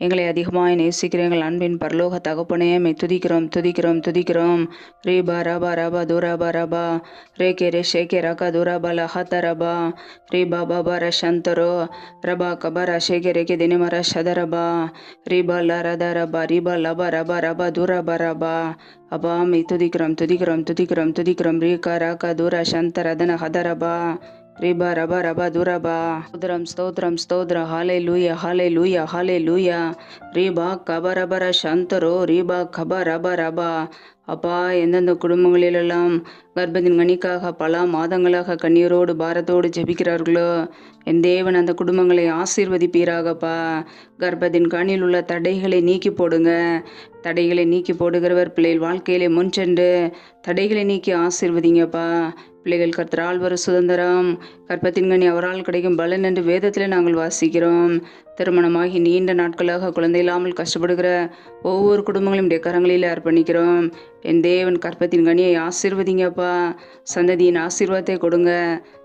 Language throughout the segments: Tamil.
எங்களை அதிகமாய் நேசிக்கிற எங்கள் அன்பின் பரலோக தகப்பனே மை துதிக்கிறோம் துதிக்கிறோம் துதிக்கிறோம். ரீபா ரபா ரபா தூராபா ரபா ரே கே ரே ஷேகே ரகா தூராபா லஹாத்த ரபா ரீபா பாபா ரஷந்தரோ ரபா கபா ரஷேகே ரேகே தினிமர ஷதரபா ரீபா லரத ரபா ரீபா லபா ரபா ரபா தூராபா ரபா. அப்பா மை துதிக்கிறோம் துதிக்கிறோம் துதிக்கிறோம் துதிக்கிறோம். ரீகா ராகா தூரா சந்தரதன ஹதரபா ரீபா ரபா ரபா தூரபா. ஸ்தோத்ரம் ஸ்தோத்ரம் ஸ்தோத்ர ஹாலே லூயா ஹாலே லூயா ஹாலே லூயா. ரீபா கபரபர சந்தரோ ரீபா கபா ரபா ரபா. அப்பா, எந்தெந்த குடும்பங்களிலெல்லாம் கர்ப்பத்தின் கனிக்காக பல மாதங்களாக கண்ணீரோடு பாரத்தோடு ஜெபிக்கிறார்களோ என் தேவன் அந்த குடும்பங்களை ஆசீர்வதிப்பீராகப்பா. கர்ப்பத்தின் கனியில் உள்ள தடைகளை நீக்கி போடுங்க. தடைகளை நீக்கி போடுகிறவர் பிள்ளைகள் வாழ்க்கையிலே முன்சென்று தடைகளை நீக்கி ஆசீர்வதிங்கப்பா. பிள்ளைகள் கர்த்தரால் வரும் சுதந்திரம், கர்ப்பத்தின் கனி அவரால் கிடைக்கும் பலன் என்று வேதத்தில் நாங்கள் வாசிக்கிறோம். திருமணமாகி நீண்ட நாட்களாக குழந்தை இல்லாமல் கஷ்டப்படுகிற ஒவ்வொரு குடும்பங்களையும் கரங்களில் அர்ப்பணிக்கிறோம். என் தேவன் கர்ப்பத்தின் கனியை ஆசீர்வதிங்கப்பா. சந்ததியின் ஆசீர்வாதத்தை கொடுங்க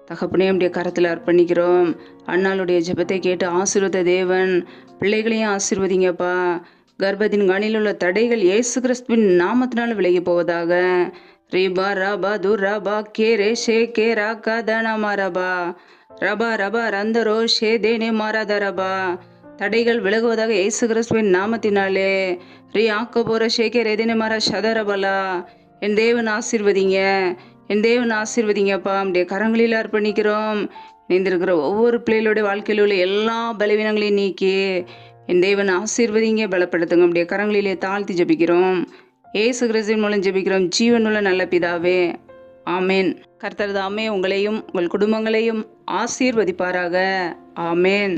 தகப்பனே. நம்முடைய கரத்தில் அர்ப்பணிக்கிறோம். அண்ணாளுடைய ஜெபத்தை கேட்டு ஆசீர்வத தேவன் பிள்ளைகளையும் ஆசீர்வதிங்கப்பா. கர்ப்பத்தின் கனியில் உள்ள தடைகள் இயேசு கிறிஸ்துவின் நாமத்தினால் விலகி போவதாக. ரீபா ரபா துரபா கே ரே ஷே கே ராகா தனமா ரபா ரபா ரபா ரந்தரோ ஷே தேனே மாராதரபா. தடைகள் விலகுவதாக இயேசு கிறிஸ்துவின் நாமத்தினாலே. ரீ ஆக்க போற ஷேகே ரெதினே மாரா ஷதரபலா. என் தேவன் ஆசீர்வதிங்க, என் தேவன் ஆசீர்வதிங்கப்பா. நம்முடைய கரங்களில் அர்ப்பணிக்கிறோம். நீந்திருக்கிற ஒவ்வொரு பிள்ளைகளுடைய வாழ்க்கையில் உள்ள எல்லா பலவீனங்களையும் நீக்கி என் தேவன் ஆசீர்வதிங்க, பலப்படுத்துங்க. நம்முடைய கரங்களிலே தாழ்த்தி ஜபிக்கிறோம். இயேசு கிறிஸ்துவின் மூலம் ஜெபிக்கிறோம் ஜீவனுள்ள நல்ல பிதாவே, ஆமேன். கர்த்தர் தாமே உங்களையும் உங்கள் குடும்பங்களையும் ஆசீர்வதிப்பாராக. ஆமேன்.